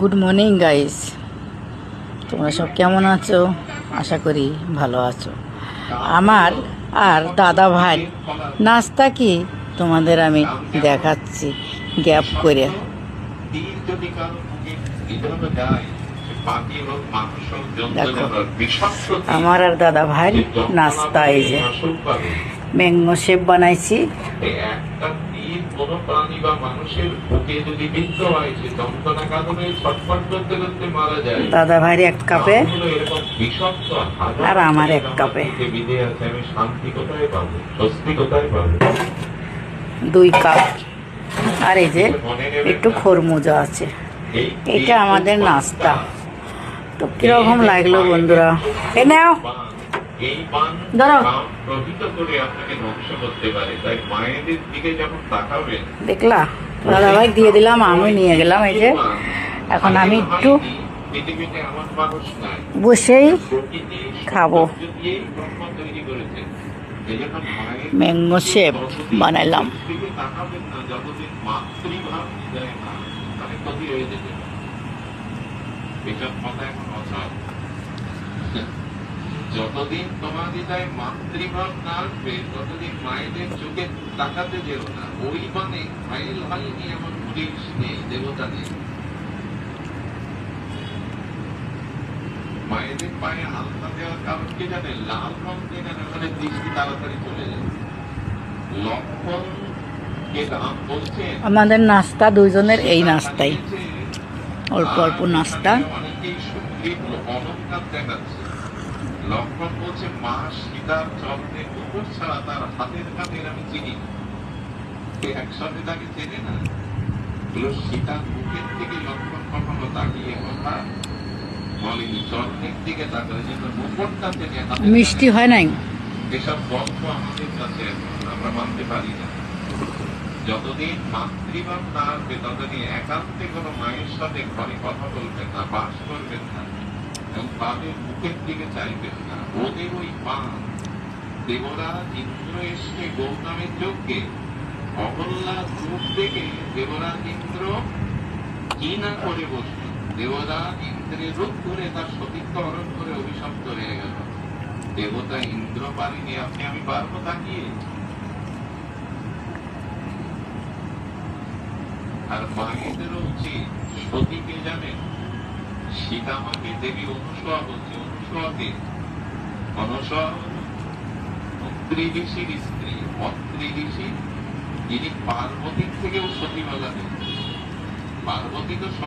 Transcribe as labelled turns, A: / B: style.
A: Good morning guys, তোমরা সব কেমন আছো? আশা করি ভালো আছো। আমার আর দাদা ভাই নাস্তা কি তোমাদের আমি দেখাচ্ছি গ্যাপ করে। দেখো আমার আর দাদা ভাই নাস্তা, এই যে ম্যাঙ্গো শেপ বানাইছি। দাদা ভাইয়ের এক কাপে আর আমার এক কাপে, 2 কাপ। আর এই যে একটু খরমুজা আছে। এটা আমাদের নাস্তা। তো কিরকম লাগলো বন্ধুরা? এ নাও, ধরো। দেখলা, দাদা ভাই দিয়ে দিলাম, আমি নিয়ে গেলাম। এই যে এখন আমি একটু বসেই খাবো। ম্যাঙ্গো শেপ বানাইলাম।
B: যতদিন তোমার হৃদয় মাতৃভাব না আসবে ততদিন মায়েদের চোখে তাকাতে যেও না। ওই মানে ফাইল হয়নি এমন পুলিশ নেই, দেবতা নেই। মায়েদের পায়ে আলতা দেওয়ার কারণ কি জানে? লাল রং দিয়ে ওখানে দৃষ্টি তাড়াতাড়ি চলে যায়। লক্ষণ কে দাম বলছেন
A: আমাদের নাস্তা দুইজনের এই নাস্তাই, অল্প অল্প নাস্তা।
B: অনেকেই সুগ্রীব অলঙ্কার দেখাচ্ছে। লক্ষণ বলছে মা সীতার চরণে উপর ছাড়া তার হাতের কাছে আমি চিনি না। একসাথে তাকে চেনে না। সীতার মুখের দিকে লক্ষণ কখনো তাকিয়ে কথা বলেনি, চরণের দিকে তাকালে যেন মুখটা চেনে।
A: মিষ্টি হয় নাই
B: এসব গল্প আমাদের কাছে আমরা মানতে পারি না। যতদিন মাতৃভাব না আসবে ততদিন একান্তে কোনো মায়ের সাথে ঘরে কথা বলবেন না, বাস করবেন না এবং তাদের মুখের দিকে চাইবেন না। ওদের ওই পা দেবরাজ ইন্দ্র এসে গৌতমের যজ্ঞে অহল্লা রূপ দেখে দেবরাজ ইন্দ্র কি না করে বসল। দেবরাজ ইন্দ্রের রূপ ধরে তার সতীত্ব হরণ করে অভিশপ্ত হয়ে গেল। দেবতা ইন্দ্র পারিনি, আপনি আমি পারবো তাকিয়ে? আর মায়েদেরও উচিত, সতীকে জানেন, সীতামাকে দেবী অনুসয়া বলছে। অনুসয়াকে, অনুসয়া অত্রি ঋষির স্ত্রী। অত্রি ঋষি যিনি পার্বতীর থেকেও সতী বলা নেই। পার্বতী তো